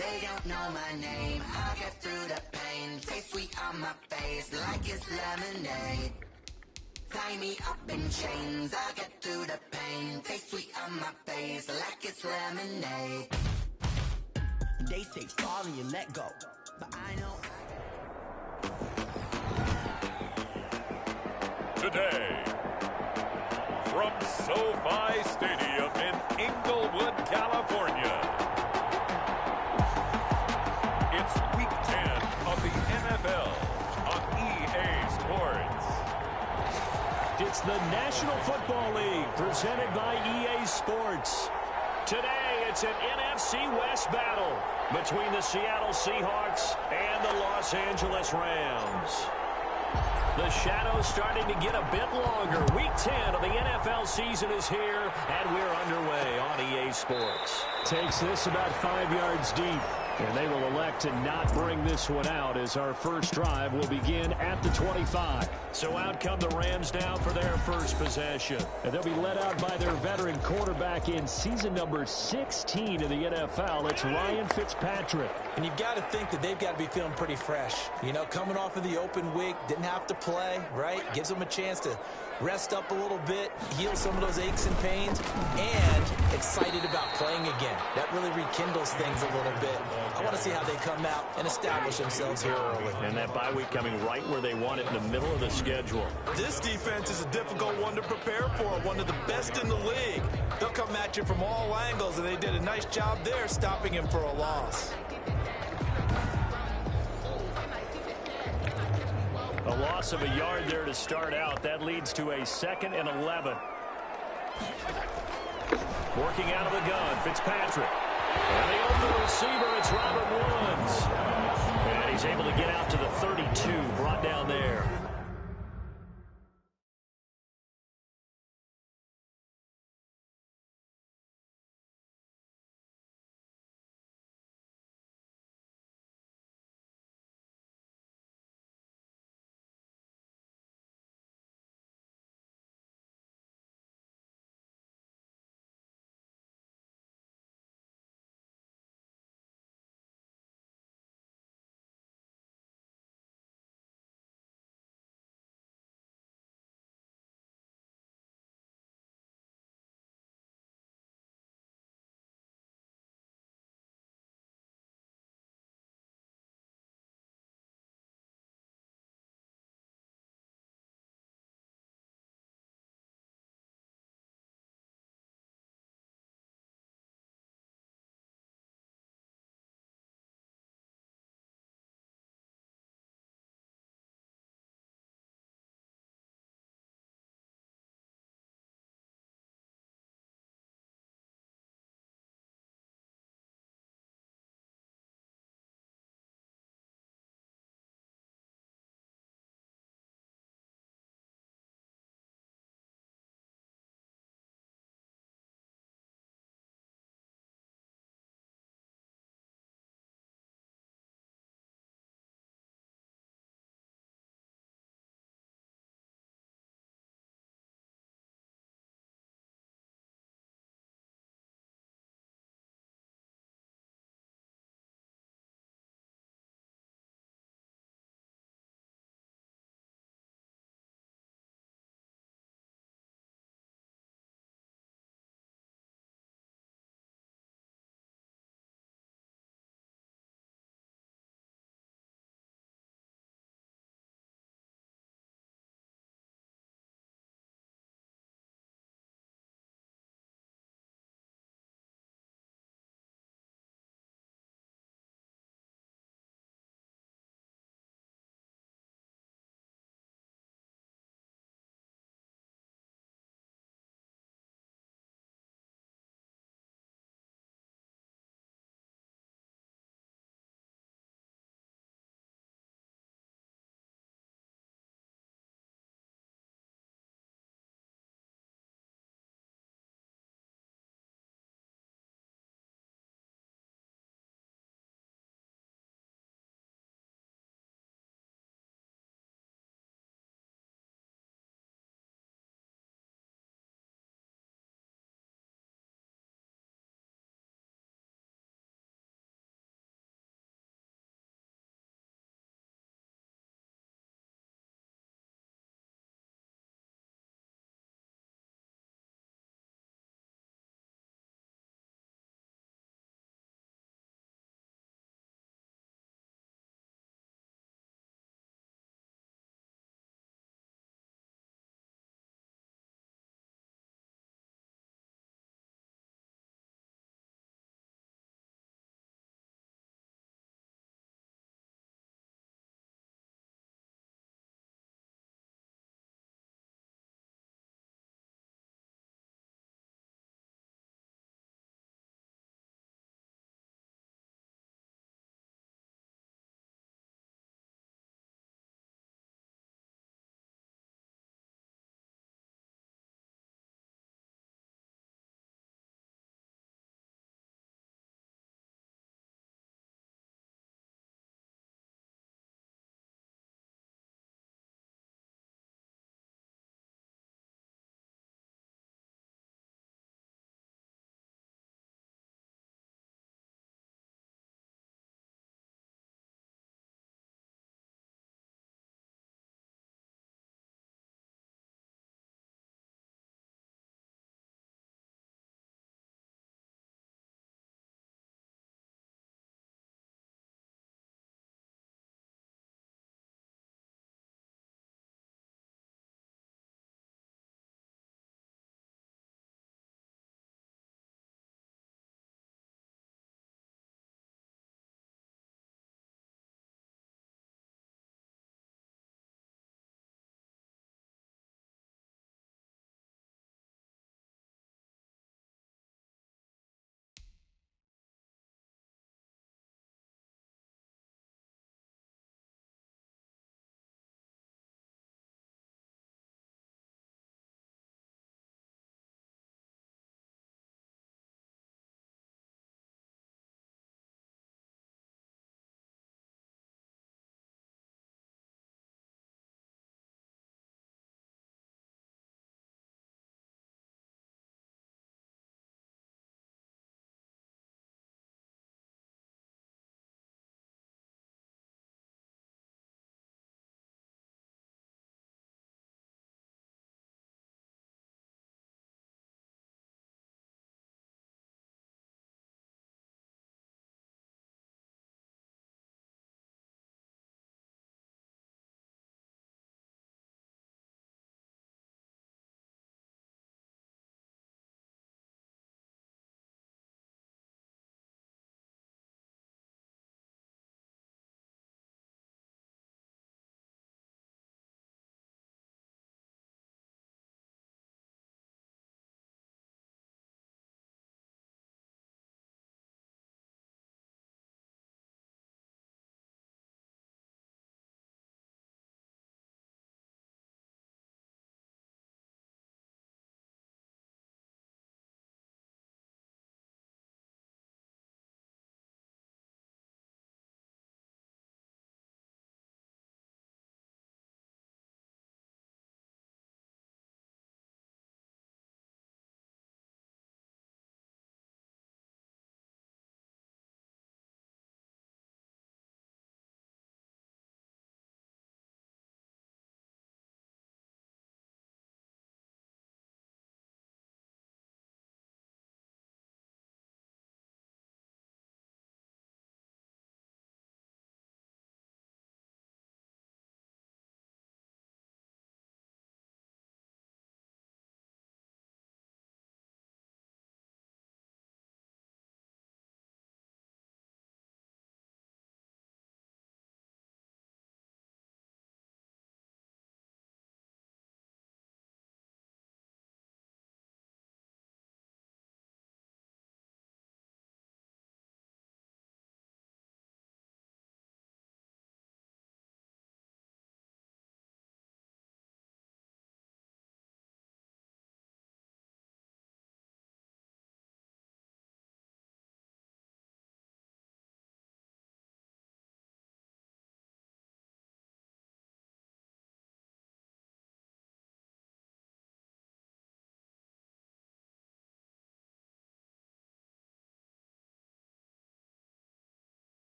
They don't know my name. I'll get through the pain. Taste sweet on my face like it's lemonade. Tie me up in chains. I'll get through the pain. Taste sweet on my face like it's lemonade. They say fall and you let go, but I know. Today, from SoFi Stadium in Inglewood, California, it's Week 10 of the NFL on EA Sports. It's the National Football League presented by EA Sports. Today, it's an NFC West battle between the Seattle Seahawks and the Los Angeles Rams. The shadow's starting to get a bit longer. Week 10 of the NFL season is here, and we're underway on EA Sports. Takes this about 5 yards deep, and they will elect to not bring this one out as our first drive will begin at the 25. So out come the Rams now for their first possession. And they'll be led out by their veteran quarterback in season number 16 of the NFL. It's Ryan Fitzpatrick. And you've got to think that they've got to be feeling pretty fresh. You know, coming off of the open week, didn't have to play, right? Gives them a chance to rest up a little bit, heal some of those aches and pains, and excited about playing again. That really rekindles things a little bit. I want to see how they come out and establish themselves here early. And that bye week coming right where they want it, in the middle of the schedule. This defense is a difficult one to prepare for, one of the best in the league. They'll come at you from all angles, and they did a nice job there stopping him for a loss. A loss of a yard there to start out. That leads to a 2nd and 11. Working out of the gun, Fitzpatrick. And the open receiver, it's Robert Woods. And he's able to get out to the 32, brought down there.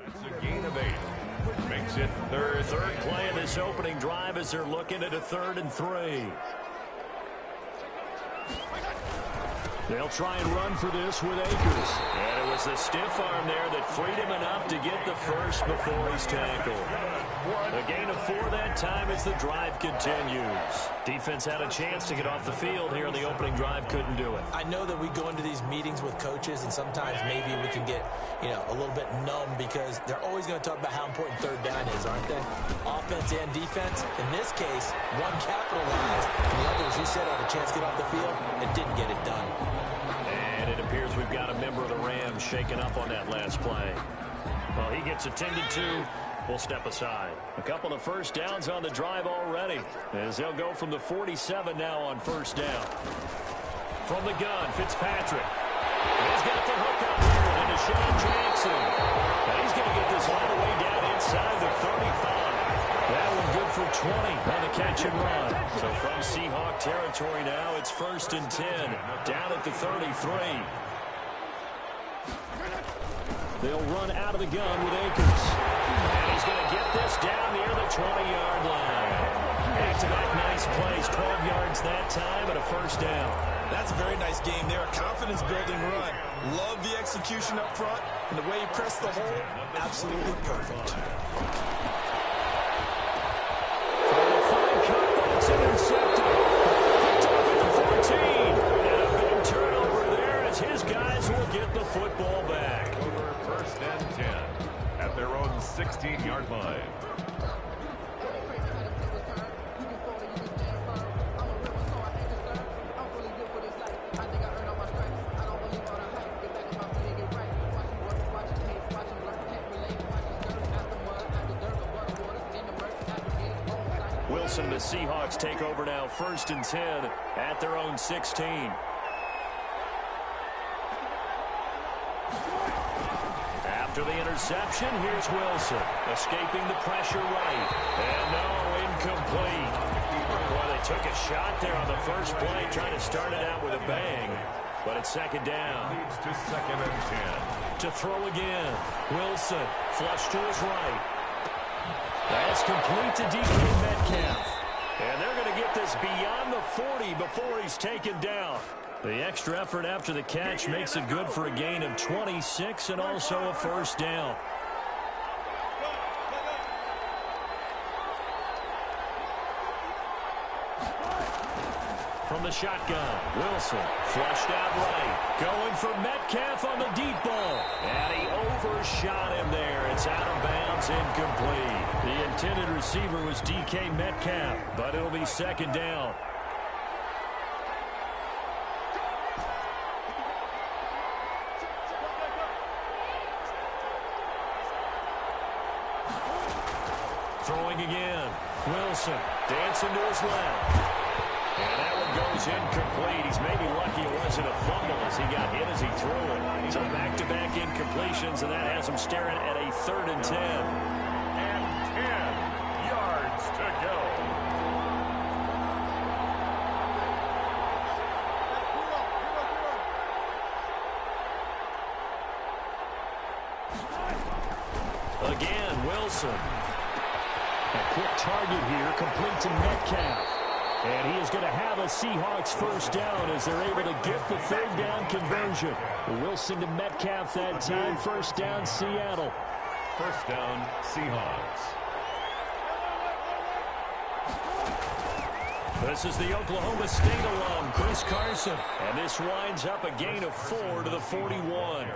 It's a gain of 8. Makes it third play of this opening drive as they're looking at a 3rd and 3. They'll try and run for this with Akers. And it was the stiff arm there that freed him enough to get the first before he's tackled. A gain of 4 that time as the drive continues. Defense had a chance to get off the field here in the opening drive, couldn't do it. I know that we go into these meetings with coaches, and sometimes maybe we can get, a little bit numb because they're always going to talk about how important 3rd down is, aren't they? Offense and defense. In this case, one capitalized, and the other, as you said, had a chance to get off the field and didn't get it done. And it appears we've got a member of the Rams shaken up on that last play. Well, he gets attended to. We'll step aside. A couple of first downs on the drive already, as they'll go from the 47 now on 1st down. From the gun, Fitzpatrick. He's got the hook up here, and Deshaun Jackson. And he's going to get this all the way down inside the 35. That one good for 20 on the catch and run. So from Seahawk territory now, it's 1st and 10, down at the 33. They'll run out of the gun with Akers. And he's going to get this down near the 20-yard line. Back-to-back nice plays, 12 yards that time, and a 1st down. That's a very nice game there, a confidence-building run. Love the execution up front, and the way he pressed the hole, absolutely perfect. It's intercepted. Picked off at the 14. And a big turnover there as his guys will get the football back. over 1st and 10 at their own 16-yard line. Wilson, the Seahawks take over now, 1st and 10 at their own 16. After the interception, here's Wilson, escaping the pressure right. And no, incomplete. Boy, they took a shot there on the first play, trying to start it out with a bang. But it's 2nd down. Leads to 2nd and 10. To throw again. Wilson, flush to his right. That's complete to DK Metcalf. And they're going to get this beyond the 40 before he's taken down. The extra effort after the catch makes it good for a gain of 26 and also a 1st down. From the shotgun, Wilson flushed out right. Going for Metcalf on the deep ball. And he overshot him there. It's out of bounds, incomplete. The intended receiver was DK Metcalf, but it'll be 2nd down. Throwing again. Wilson dancing to his left. And that one goes incomplete. He's maybe lucky it wasn't a fumble as he got hit as he threw it. So back-to-back incompletions, and that has him staring at a 3rd and 10. And 10 yards to go. Again, Wilson. A quick target here, complete to Metcalf. And he is going to have a Seahawks 1st down as they're able to get the 3rd down conversion. Wilson to Metcalf that time, 1st down, Seattle. 1st down, Seahawks. This is the Oklahoma State alum, Chris Carson. And this winds up a gain of 4 to the 41.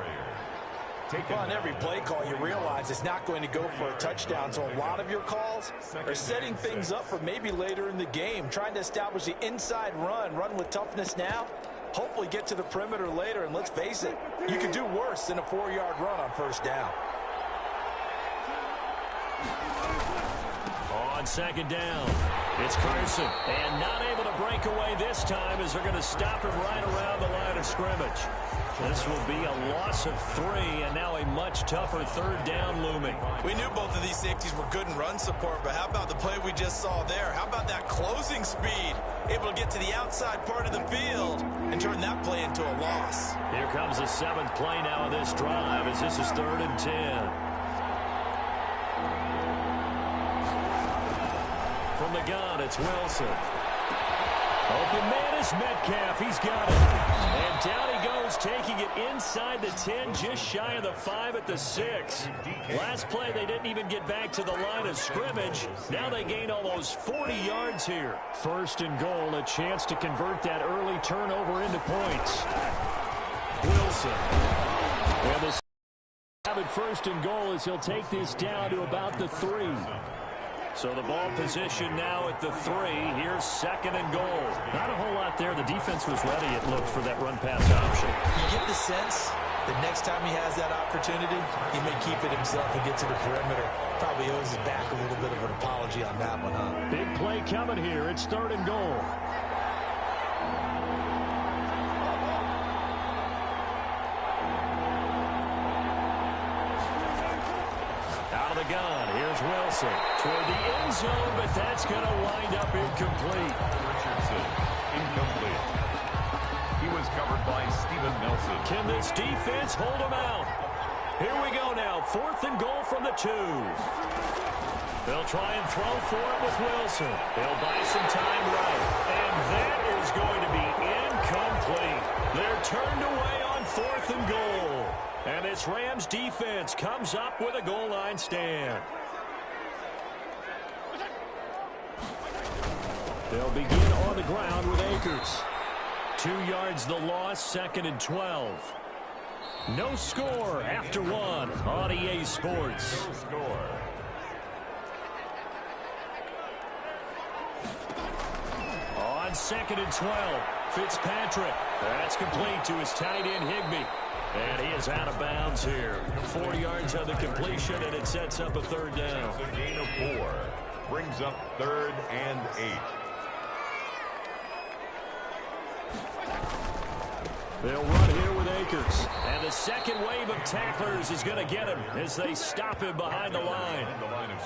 Well, on every play call, you realize it's not going to go for a touchdown, so a lot of your calls are setting things up for maybe later in the game, trying to establish the inside run with toughness now, hopefully get to the perimeter later, and let's face it, you could do worse than a 4-yard run on 1st down. On 2nd down, it's Carson, and not able to break away this time as they're going to stop him right around the line of scrimmage. This will be a loss of 3, and now a much tougher 3rd down looming. We knew both of these safeties were good in run support, but how about the play we just saw there? How about that closing speed? Able to get to the outside part of the field and turn that play into a loss. Here comes the 7th play now of this drive as this is 3rd and 10. From the gun, it's Wilson. Open man is Metcalf. He's got it. And down he goes, taking it inside the 10, just shy of the 5 at the 6. Last play, they didn't even get back to the line of scrimmage. Now they gain almost 40 yards here. First and goal, a chance to convert that early turnover into points. Wilson. And the have it first and goal as he'll take this down to about the 3. So the ball position now at the 3. Here's second and goal. Not a whole lot there. The defense was ready, it looked, for that run-pass option. You get the sense that next time he has that opportunity, he may keep it himself and get to the perimeter. Probably owes his back a little bit of an apology on that one, huh? Big play coming here. It's third and goal. Out of the gun, here's Wilson toward the end zone, but that's going to wind up incomplete. Richardson, incomplete. He was covered by Steven Nelson. Can this defense hold him out? Here we go now, fourth and goal from the 2. They'll try and throw for it with Wilson. They'll buy some time right, and that is going to be incomplete. They're turned away on fourth and goal. And this Rams defense comes up with a goal line stand. They'll begin on the ground with Akers. 2 yards the loss, second and 12. No score after 1 on EA Sports. No score. On second and 12, Fitzpatrick. That's complete to his tight end, Higbee. And he is out of bounds here. 4 yards on the completion, and it sets up a third down. It's a gain of 4. Brings up 3rd and 8. They'll run here with Akers. And the second wave of tacklers is going to get him as they stop him behind the line.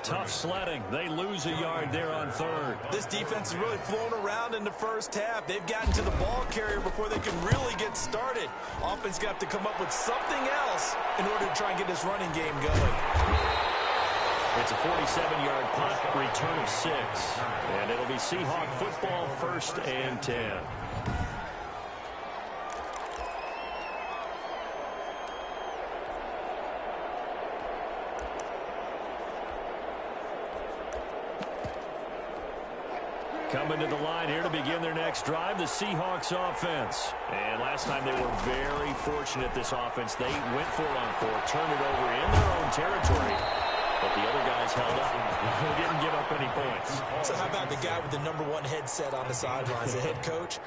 Tough sledding. They lose a yard there on third. This defense is really flown around in the first half. They've gotten to the ball carrier before they can really get started. Offense got to come up with something else in order to try and get this running game going. It's a 47-yard punt, return of 6. And it'll be Seahawk football, 1st and 10. Coming to the line here to begin their next drive, the Seahawks offense. And last time they were very fortunate, this offense. They went 4-on-4, turned it over in their own territory. But the other guys held up. They didn't give up any points. So how about the guy with the #1 headset on the sidelines, the head coach?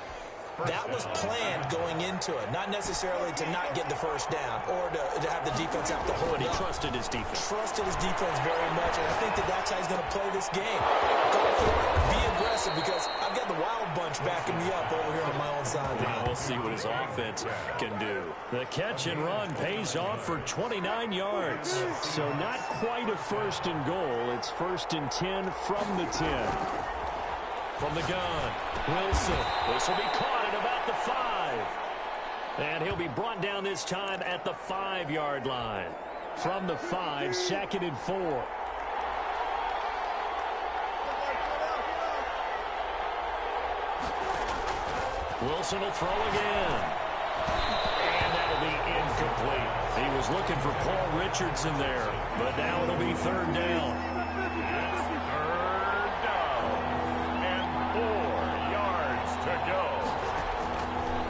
That was planned going into it, not necessarily to not get the first down or to have the defense have to hold But he up. trusted his defense. Trusted his defense very much, and I think that's how he's going to play this game. Go for it, be aggressive, because I've got the wild bunch backing me up over here on my own side. Now we'll see what his offense can do. The catch and run pays off for 29 yards. So not quite a first and goal. It's 1st and 10 from the 10. From the gun, Wilson. This will be caught at about the 5. And he'll be brought down this time at the 5-yard line. From the 5, 2nd and 4. Wilson will throw again. And that'll be incomplete. He was looking for Paul Richardson there, but now it'll be 3rd down.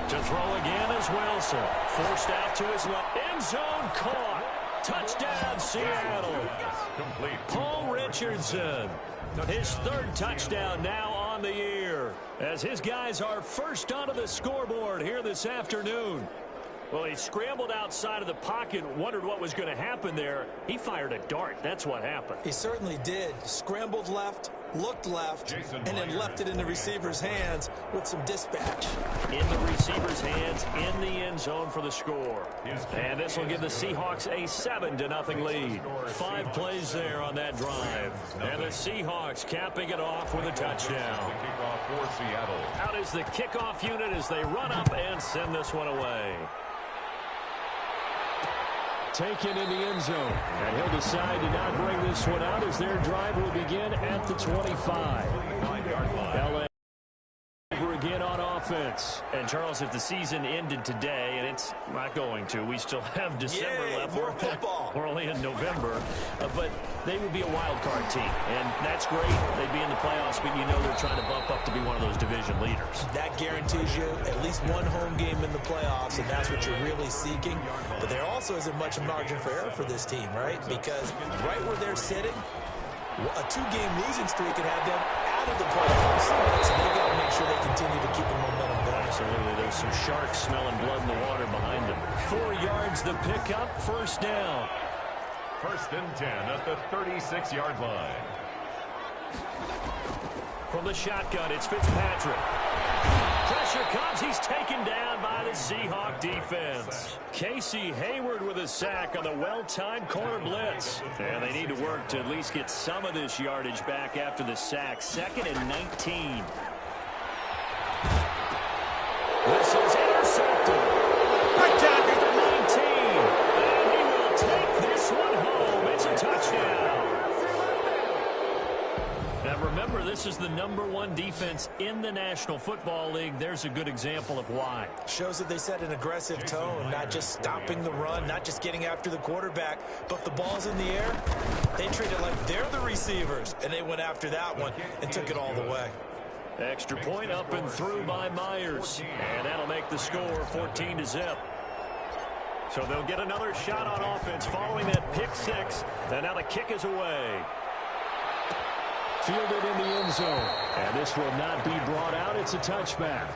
To throw again is Wilson. Forced out to his left. End zone caught. Touchdown, Seattle. Complete. Paul Richardson. His 3rd touchdown now on the year. As his guys are first onto the scoreboard here this afternoon. Well, he scrambled outside of the pocket, wondered what was going to happen there. He fired a dart. That's what happened. He certainly did. Scrambled left, looked left, and then left it in the receiver's hands with some dispatch. In the receiver's hands, in the end zone for the score. And this will give the Seahawks a 7-0 lead. 5 plays there on that drive. And the Seahawks capping it off with a touchdown. Kickoff for Seattle. Out is the kickoff unit as they run up and send this one away. taken in the end zone. And he'll decide to not bring this one out as their drive will begin at the 25. LA again on offense. And Charles, if the season ended today, and it's not going to, we still have December left. More football. We're only in November, but they would be a wild card team, and that's great. They'd be in the playoffs, but you know they're trying to bump up to be one of those division leaders. That guarantees you at least one home game in the playoffs, and that's what you're really seeking. But there also isn't much margin for error for this team, right? Because right where they're sitting, a 2-game losing streak could have them out of the playoffs. So they've got to make sure they continue to keep the momentum going. Absolutely. There's some sharks smelling blood in the water behind them. 4 yards the pickup, first down. 1st and 10 at the 36-yard line. From the shotgun, it's Fitzpatrick. Pressure comes. He's taken down by the Seahawk defense. Casey Hayward with a sack on the well-timed corner blitz. And they need to work to at least get some of this yardage back after the sack. 2nd and 19. This is intercepted. Right down at the 19. And he will take this one home. It's a touchdown. Now remember, this is the #1 defense in the National Football League. There's a good example of why. Shows that they set an aggressive tone, not just stopping the run, not just getting after the quarterback, but if the ball's in the air, they treat it like they're the receivers, and they went after that one and took it all the way. Extra point up and through by Myers. And that'll make the score 14-0. So they'll get another shot on offense following that pick six. And now the kick is away. Fielded in the end zone. And this will not be brought out. It's a touchback.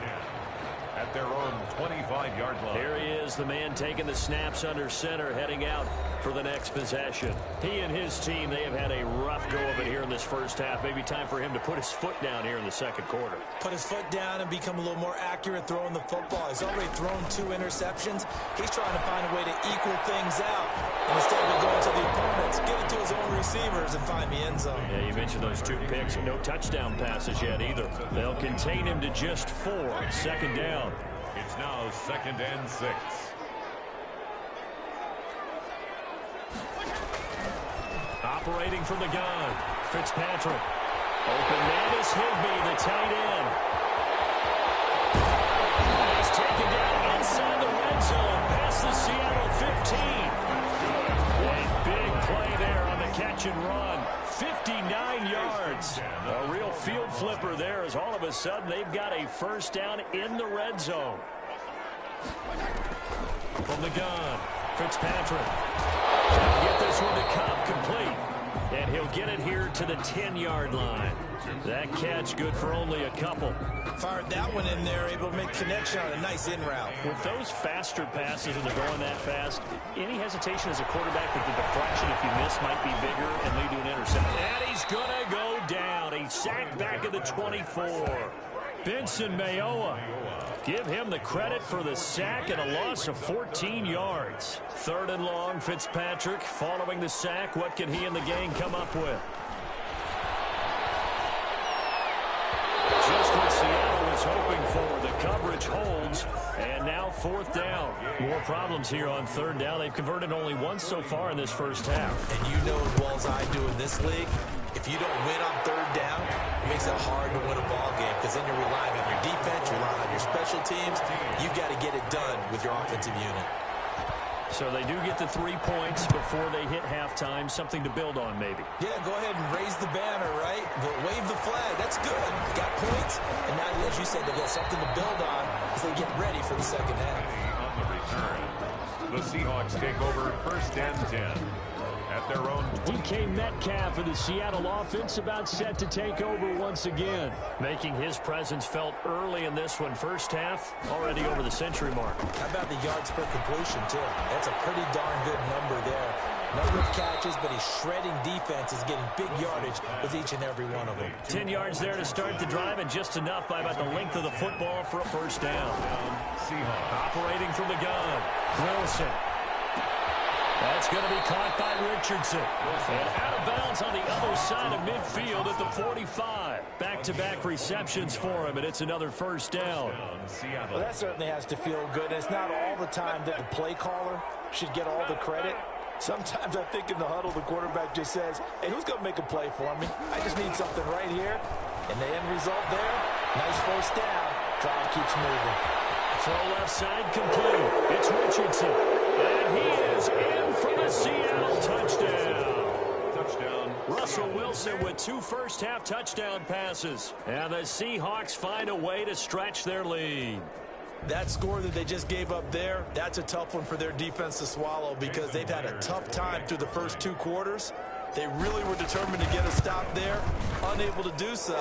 At their own 25-yard line. Here he is, the man taking the snaps under center, heading out for the next possession. He and his team, they have had a rough go of it here in this first half. Maybe time for him to put his foot down here in the second quarter. Put his foot down and become a little more accurate throwing the football. He's already thrown 2 interceptions. He's trying to find a way to equal things out. And instead of going to the opponents, get it to his own receivers and find the end zone. Yeah, you mentioned those 2 picks. No touchdown passes yet either. They'll contain him to just 4. 2nd down. It's now 2nd and 6. Operating from the gun, Fitzpatrick. Open man is Higbee, the tight end. And he's taken down inside the red zone, past the Seattle 15. A big play there on the catch and run. 59 yards. A real field flipper there as all of a sudden they've got a first down in the red zone. From the gun, Fitzpatrick. Get this one to Cobb, complete. And he'll get it here to the 10-yard line. That catch good for only a couple. Fired that one in there, able to make connection on a nice in route. With those faster passes and they're going that fast, any hesitation as a quarterback that the deflection, if you miss, might be bigger and lead to an interception. And he's going to go down. He's sacked back at the 24. Benson Mayowa. Give him the credit for the sack and a loss of 14 yards. 3rd and long, Fitzpatrick following the sack. What can he and the gang come up with? Just what Seattle was hoping for. The coverage holds, and now 4th down. More problems here on 3rd down. They've converted only once so far in this first half. And you know as well as I do in this league, if you don't win on 3rd down, it makes it hard to win a ball game because then you're relying on your defense, you're relying on your special teams. You've got to get it done with your offensive unit. So they do get the 3 points before they hit halftime. Something to build on, maybe. Yeah, go ahead and raise the banner, right? Wave the flag. That's good. Got points. And now, as you said, they've got something to build on as they get ready for the second half. On the return, the Seahawks take over 1st and 10. At their own DK Metcalf of the Seattle offense about set to take over once again. Making his presence felt early in this one. First half, already over the century mark. How about the yards per completion, too? That's a pretty darn good number there. Number of catches, but he's shredding defenses, getting big yardage with each and every one of them. 10 yards there to start the drive, and just enough by about the length of the football for a first down. Seahawks. Operating from the gun, Wilson. That's going to be caught by Richardson. And out of bounds on the other side of midfield at the 45. Back-to-back receptions for him, and it's another first down. Well, that certainly has to feel good. It's not all the time that the play caller should get all the credit. Sometimes I think in the huddle, the quarterback just says, hey, who's going to make a play for me? I just need something right here. And the end result there, nice first down. Drive keeps moving. Throw left side complete. It's Richardson. And he is in for the Seattle touchdown. Touchdown. Russell Wilson with 2 first-half touchdown passes. And the Seahawks find a way to stretch their lead. That score that they just gave up there, that's a tough one for their defense to swallow because they've had a tough time through the first 2 quarters. They really were determined to get a stop there, unable to do so.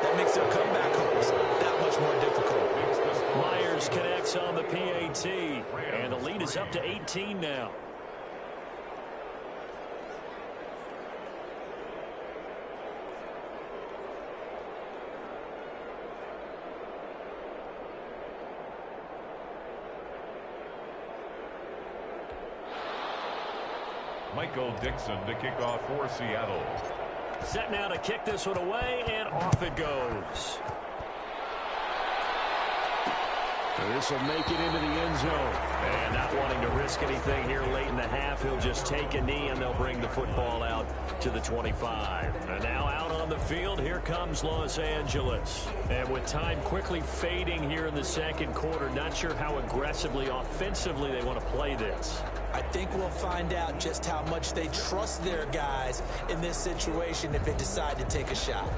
That makes their comeback hopes that much more difficult. Myers connects on the PAT, and the lead is up to 18 now. Michael Dixon to kick off for Seattle. Set now to kick this one away, and off it goes. This will make it into the end zone. And not wanting to risk anything here late in the half, he'll just take a knee, and they'll bring the football out to the 25. And now out on the field, here comes Los Angeles. And with time quickly fading here in the second quarter, not sure how aggressively, offensively they want to play this. I think we'll find out just how much they trust their guys in this situation if they decide to take a shot.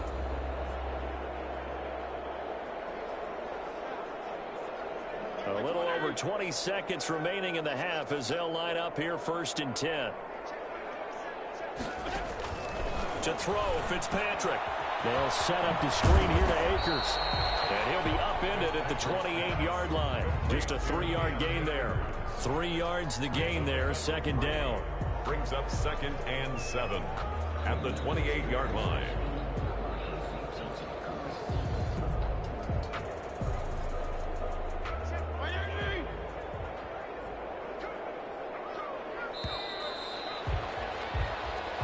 A little over 20 seconds remaining in the half as they'll line up here 1st and 10. To throw, Fitzpatrick. They'll set up the screen here to Akers. And he'll be upended at the 28-yard line. Just a 3-yard gain there. 3 yards the gain there, 2nd down. Brings up 2nd and 7 at the 28-yard line.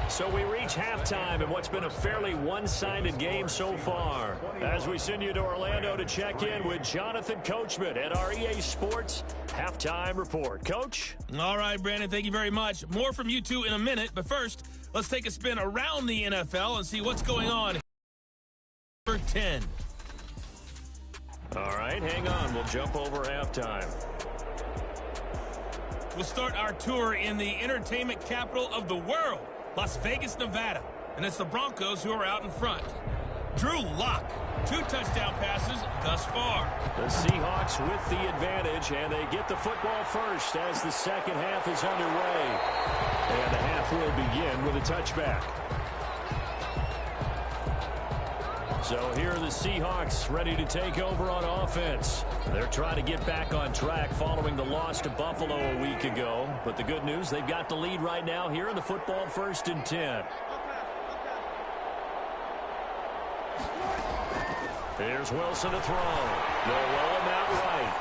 So we reach halftime in what's been a fairly one-sided game so far. As we send you to Orlando to check in with Jonathan Coachman at our EA Sports Halftime Report. Coach? All right, Brandon, thank you very much. More from you two in a minute, but first, let's take a spin around the NFL and see what's going on. Number 10. All right, hang on. We'll jump over halftime. We'll start our tour in the entertainment capital of the world, Las Vegas, Nevada. And it's the Broncos who are out in front. Drew Lock, 2 touchdown passes thus far. The Seahawks with the advantage, and they get the football first as the second half is underway. And the half will begin with a touchback. So here are the Seahawks ready to take over on offense. They're trying to get back on track following the loss to Buffalo a week ago. But the good news, they've got the lead right now here in the football 1st and 10. Here's Wilson to throw. They'll roll him out right.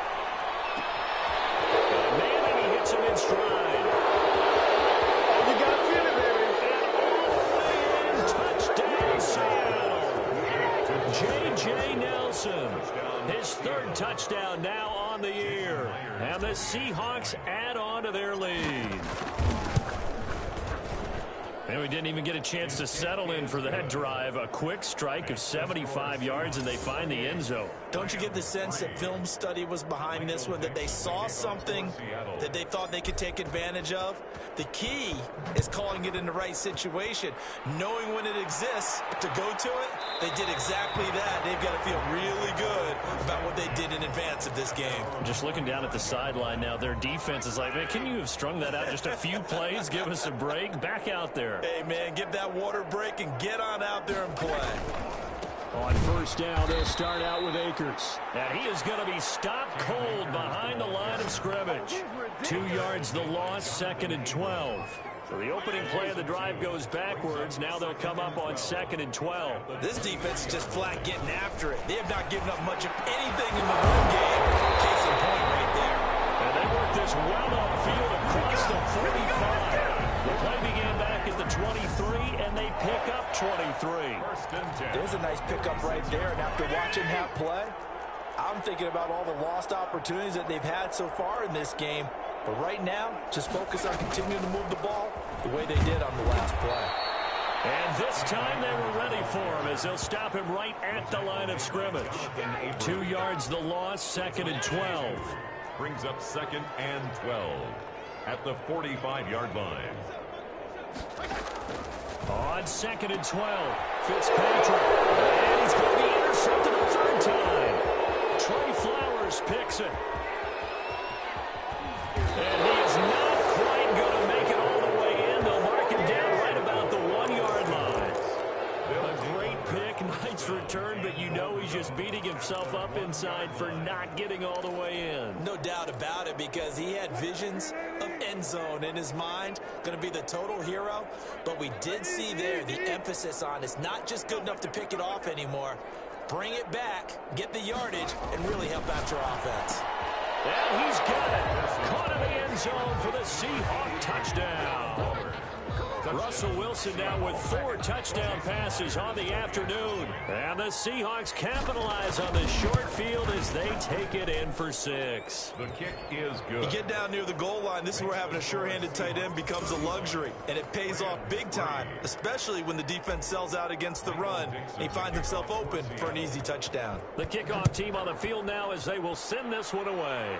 And man, he hits him in stride. You got to feel it, baby. Touchdown, Seattle. J.J. Nelson, his 3rd touchdown now on the year. And the Seahawks add on to their lead. And we didn't even get a chance to settle in for that drive. A quick strike of 75 yards, and they find the end zone. Don't you get the sense that film study was behind this one, that they saw something that they thought they could take advantage of? The key is calling it in the right situation. Knowing when it exists to go to it, they did exactly that. They've got to feel really good about what they did in advance of this game. Just looking down at the sideline now, their defense is like, man, can you have strung that out just a few plays? Give us a break. Back out there. Hey, man, give that water break and get on out there and play. On 1st down, they'll start out with Akers. And he is going to be stopped cold behind the line of scrimmage. 2 yards the loss, 2nd and 12. So the opening play of the drive goes backwards. Now they'll come up on 2nd and 12. This defense is just flat getting after it. They have not given up much of anything in the run game. Case in point right there. And they work this well upfield across the 45. The play began back at the 23, and they pick up 23. There's a nice pickup right there, and after watching that play, I'll I'm thinking about all the lost opportunities that they've had so far in this game. But right now, just focus on continuing to move the ball the way they did on the last play. And this time they were ready for him as they'll stop him right at the line of scrimmage. 2 yards the loss, 2nd and 12. Brings up 2nd and 12 at the 45-yard line. On 2nd and 12, Fitzpatrick. And he's going to be intercepted a 3rd time. Trey Flowers picks it. And he is not quite going to make it all the way in. They'll mark him down right about the 1-yard line. A great pick, nice return, but you know he's just beating himself up inside for not getting all the way in. No doubt about it, because he had visions of end zone in his mind, going to be the total hero. But we did see there the emphasis on it's not just good enough to pick it off anymore. Bring it back, get the yardage, and really help out your offense. And he's got it. Caught in the end zone for the Seahawk touchdown. Russell Wilson now with 4 touchdown passes on the afternoon. And the Seahawks capitalize on the short field as they take it in for 6. The kick is good. You get down near the goal line, this is where having a sure-handed tight end becomes a luxury. And it pays off big time, especially when the defense sells out against the run. And he finds himself open for an easy touchdown. The kickoff team on the field now as they will send this one away.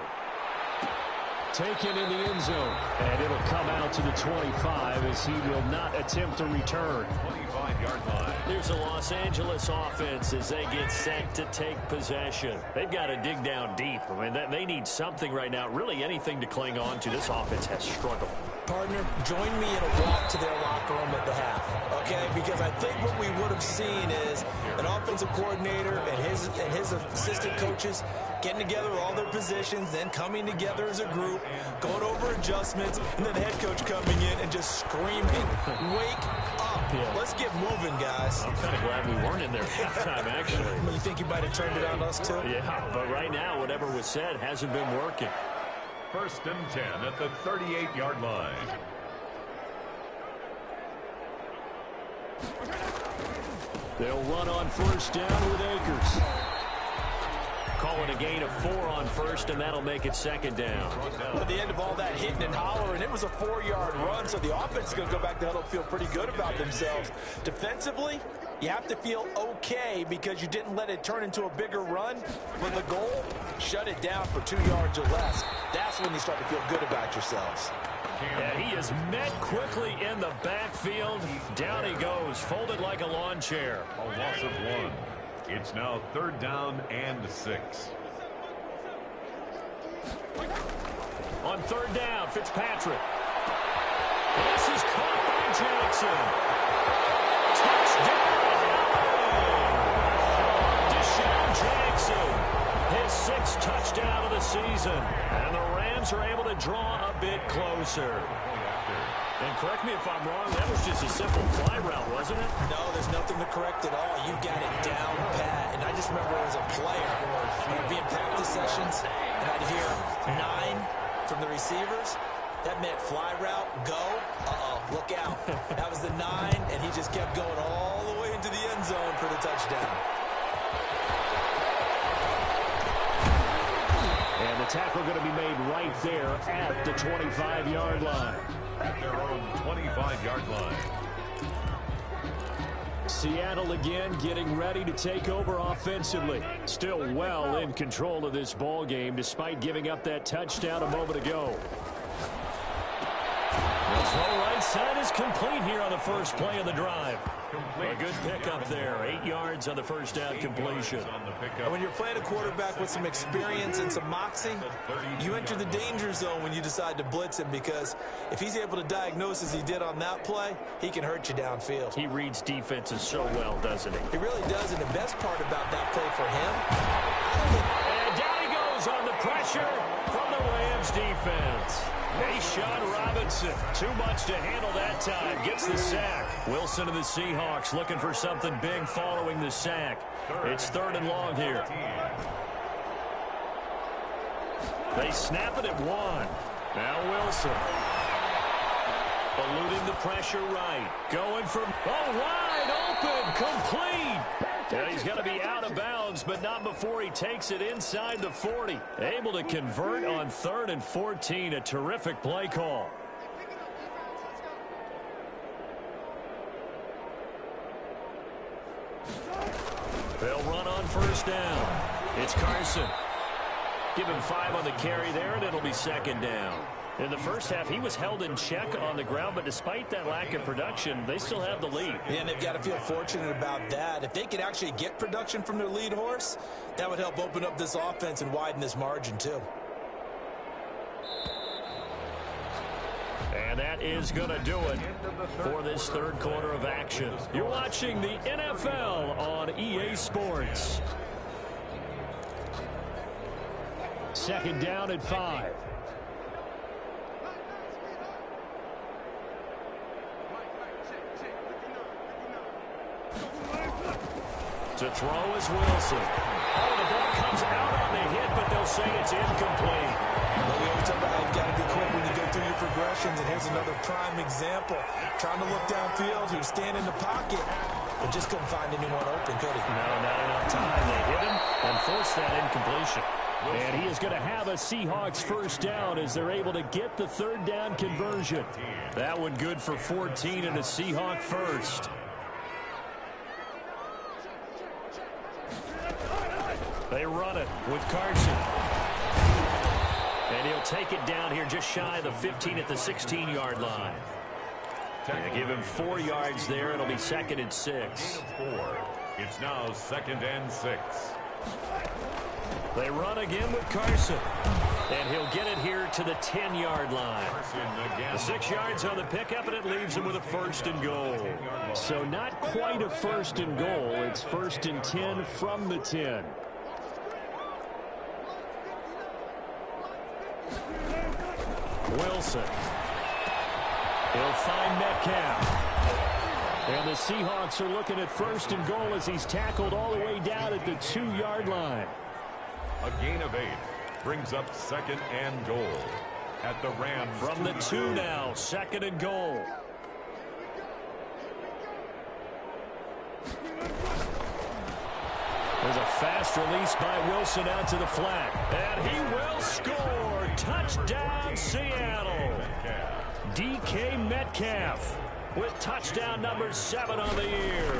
Taken in the end zone. And it'll come out to the 25 as he will not attempt to return. 25-yard line. Here's the Los Angeles offense as they get set to take possession. They've got to dig down deep. I mean, they need something right now, really anything to cling on to. This offense has struggled. Partner, join me in a walk to their locker room at the half, okay? Because I think what we would have seen is an offensive coordinator and his assistant coaches getting together all their positions, then coming together as a group, going over adjustments, and then the head coach coming in and just screaming, "Wake up. Let's get moving, guys." I'm kind of glad we weren't in there halftime, actually. You think you might have turned it on us, too? Yeah, but right now, whatever was said hasn't been working. 1st and 10 at the 38-yard line. They'll run on 1st down with Akers. Calling a gain of 4 on 1st, and that'll make it 2nd down. At the end of all that hitting and hollering, it was a 4-yard run, so the offense is going to go back to huddle, feel pretty good about themselves. Defensively, you have to feel okay because you didn't let it turn into a bigger run. When the goal, shut it down for 2 yards or less. That's when you start to feel good about yourselves. And he is met quickly in the backfield. Down he goes, folded like a lawn chair. A loss of 1. It's now 3rd down and 6. On 3rd down, Fitzpatrick. This is caught by Jackson. Touchdown! Deshaun Jackson, his 6th touchdown of the season. And the Rams are able to draw a bit closer. And correct me if I'm wrong, that was just a simple fly route, wasn't it? No, there's nothing to correct at all. You got it down pat. And I just remember as a player, I'd be in practice sessions, and I'd hear 9 from the receivers. That meant fly route, go, look out. That was the 9, and he just kept going all the way into the end zone for the touchdown. And the tackle going to be made right there at the 25-yard line. At their own 25-yard line. Seattle again getting ready to take over offensively. Still well in control of this ball game despite giving up that touchdown a moment ago. The throw right side is complete here on the first play of the drive. A good pickup there. 8 yards on the first down completion. And when you're playing a quarterback with some experience and some moxie, you enter the danger zone when you decide to blitz him, because if he's able to diagnose as he did on that play, he can hurt you downfield. He reads defenses so well, doesn't he? He really does, and the best part about that play for him, and down he goes on the pressure from the Rams defense. Mayshawn Robinson, too much to handle that time, gets the sack. Wilson and the Seahawks looking for something big following the sack. It's 3rd and long here. They snap it at 1. Now Wilson. Eluding the pressure right. Going for wide open, complete. And he's going to be out of bounds, but not before he takes it inside the 40. Able to convert on 3rd and 14. A terrific play call. They'll run on 1st down. It's Carson. Give him 5 on the carry there, and it'll be 2nd down. In the first half, he was held in check on the ground, but despite that lack of production, they still have the lead. Yeah, and they've got to feel fortunate about that. If they could actually get production from their lead horse, that would help open up this offense and widen this margin, too. And that is going to do it for this 3rd quarter of action. You're watching the NFL on EA Sports. 2nd down and 5. To throw is Wilson. Oh, the ball comes out on the hit, but they'll say it's incomplete. Well, we always talk about how you've got to be quick when you go through your progressions, and here's another prime example. Trying to look downfield, he was standing in the pocket, but just couldn't find anyone open, could he? No, not enough time. They hit him and forced that incompletion. And he is going to have a Seahawks 1st down as they're able to get the 3rd down conversion. That one good for 14 and a Seahawk 1st. They run it with Carson. And he'll take it down here just shy of the 15 at the 16-yard line. They give him 4 yards there. It'll be 2nd and 6. It's now 2nd and 6. They run again with Carson. And he'll get it here to the 10-yard line. The 6 yards on the pickup, and it leaves him with a 1st and goal. So not quite a 1st and goal. It's 1st and 10 from the 10. Wilson. He'll find Metcalf. And the Seahawks are looking at 1st and goal as he's tackled all the way down at the 2-yard line. A gain of 8 brings up 2nd and goal at the Rams. From the 2 now, 2nd and goal. There's a fast release by Wilson out to the flat. And he will score. Touchdown, Seattle. DK Metcalf with touchdown number 7 on the year.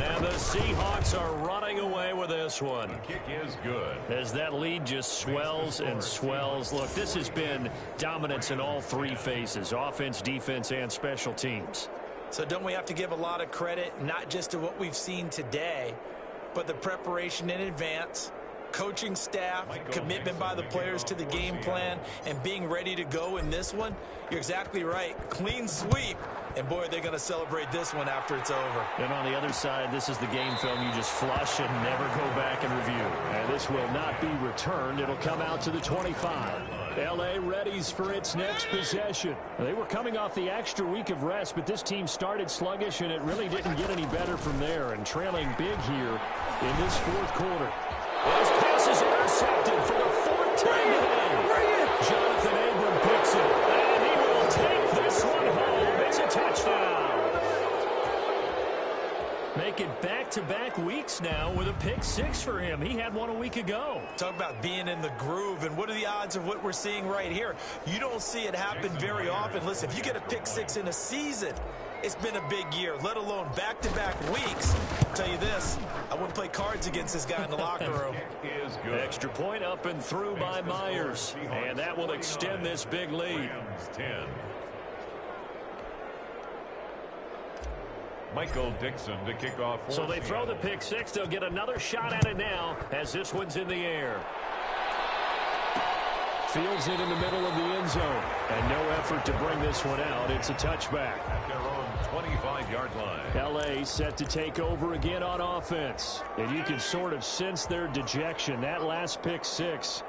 And the Seahawks are running away with this one. The kick is good. As that lead just swells and swells. Look, this has been dominance in all 3 phases, offense, defense, and special teams. So don't we have to give a lot of credit, not just to what we've seen today, but the preparation in advance, coaching staff, commitment by the players to the game plan, and being ready to go in this one? You're exactly right. Clean sweep. And, boy, they're going to celebrate this one after it's over. And on the other side, this is the game film you just flush and never go back and review. And this will not be returned. It'll come out to the 25. L.A. readies for its next possession. They were coming off the extra week of rest, but this team started sluggish, and it really didn't get any better from there. And trailing big here in this 4th quarter. His pass is intercepted for the 4th time today. Jonathan Abram picks it, and he will take this one home. It's a touchdown. Make it back-to-back weeks now with a pick 6 for him. He had one a week ago. Talk about being in the groove, and what are the odds of what we're seeing right here? You don't see it happen very often. Listen, if you get a pick 6 in a season, it's been a big year, let alone back-to-back weeks. I'll tell you this, I wouldn't play cards against this guy in the locker room. Extra point up and through by Myers, and that will extend this big lead. 10. Michael Dixon to kick off. So they throw the pick 6. They'll get another shot at it now as this one's in the air. Fields it in the middle of the end zone. And no effort to bring this one out. It's a touchback. At their own 25-yard line. L.A. set to take over again on offense. And you can sort of sense their dejection. That last pick 6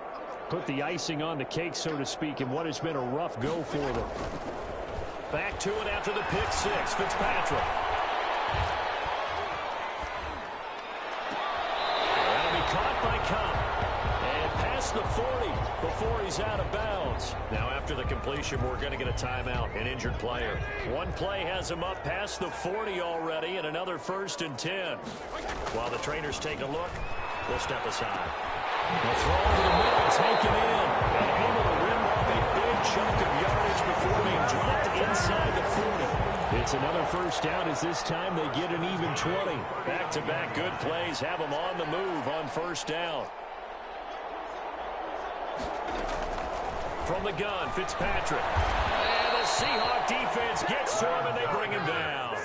put the icing on the cake, so to speak, in what has been a rough go for them. Back to it after the pick 6. Fitzpatrick. That'll be caught by Cobb. And past the 40. before he's out of bounds. Now after the completion, we're going to get a timeout, an injured player. One play has him up past the 40 already, and another 1st and 10. While the trainers take a look, we'll step aside. The throw over the middle, taken in, and able to rim off a big chunk of yardage before being dropped inside the 40. It's another 1st down as this time they get an even 20. Back-to-back good plays have them on the move on 1st down. From the gun, Fitzpatrick. And the Seahawk defense gets to him, and they bring him down.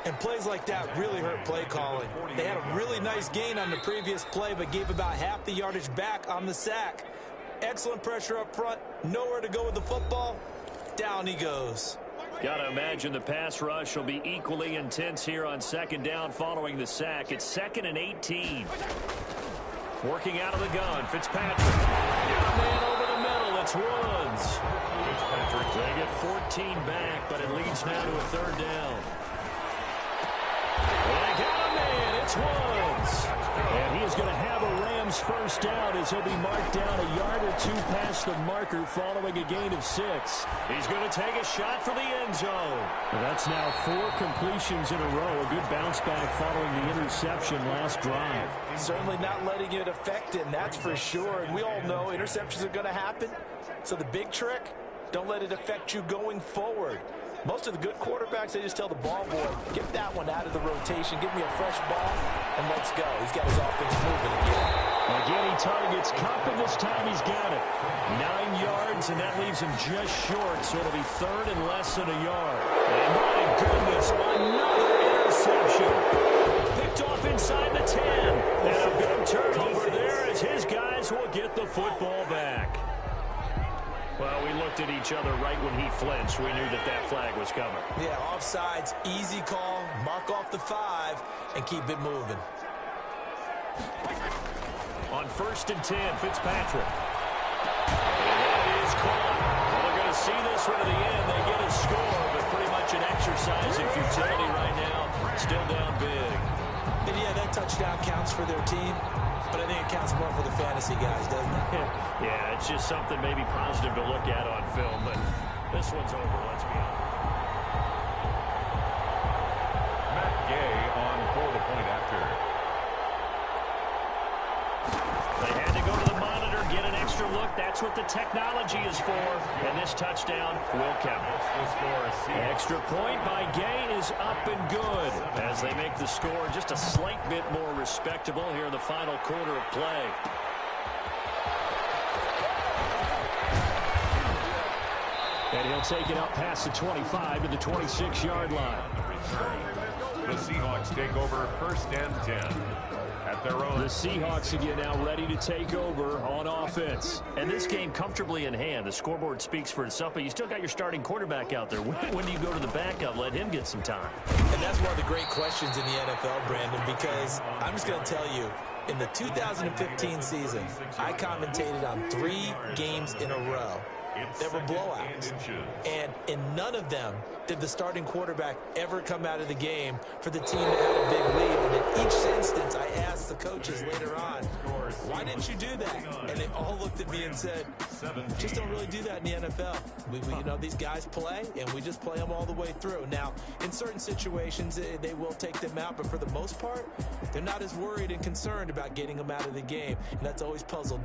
And plays like that really hurt play calling. They had a really nice gain on the previous play, but gave about half the yardage back on the sack. Excellent pressure up front. Nowhere to go with the football. Down he goes. Got to imagine the pass rush will be equally intense here on 2nd down following the sack. It's 2nd and 18. Working out of the gun, Fitzpatrick. Got a man over the middle. It's Woods. They get 14 back, but it leads now to a 3rd down. They got a man. It's Woods. And he is going to have a Rams 1st down as he'll be marked down a yard or 2 past the marker following a gain of 6. He's going to take a shot for the end zone. Well, that's now 4 completions in a row. A good bounce back following the interception last drive. Certainly not letting it affect him, that's for sure. And we all know interceptions are going to happen. So the big trick, don't let it affect you going forward. Most of the good quarterbacks, they just tell the ball boy, get that one out of the rotation, give me a fresh ball, and let's go. He's got his offense moving again. Again, he targets Kupp, and this time he's got it. 9 yards, and that leaves him just short, so it'll be 3rd and less than a yard. And my goodness, another interception. Picked off inside the 10. And a big turnover there as his guys will get the football back. Well, we looked at each other right when he flinched. We knew that that flag was coming. Yeah, offsides, easy call, mark off the 5, and keep it moving. On 1st and 10, Fitzpatrick. And that is caught. Well, they're going to see this one to the end. They get a score, but pretty much an exercise in futility right now. Still down big. And yeah, that touchdown counts for their team, but I think it counts more for the fantasy guys, doesn't it? Yeah, it's just something maybe positive to look at on film, but this one's over, let's be honest. Matt Gay on for the point after. They had to go to the monitor, get an extra look. That's what the technology is for. And this touchdown will count. Extra point by Gay is up and good as they make the score just a slight bit more respectable here in the final quarter of play. And he'll take it up past the 25 to the 26-yard line. The Seahawks take over 1st and 10 at their own. The Seahawks again now ready to take over on offense. And this game comfortably in hand. The scoreboard speaks for itself, but you still got your starting quarterback out there. When do you go to the backup? Let him get some time. And that's one of the great questions in the NFL, Brandon, because I'm just going to tell you, in the 2015 season, I commentated on 3 games in a row. There were blowouts, and in none of them did the starting quarterback ever come out of the game for the team that had a big lead. And in each instance, I asked the coaches later on, why didn't you do that? And they all looked at me and said, just don't really do that in the NFL. We you know, these guys play, and we just play them all the way through. Now, in certain situations, they will take them out, but for the most part, they're not as worried and concerned about getting them out of the game, and that's always puzzled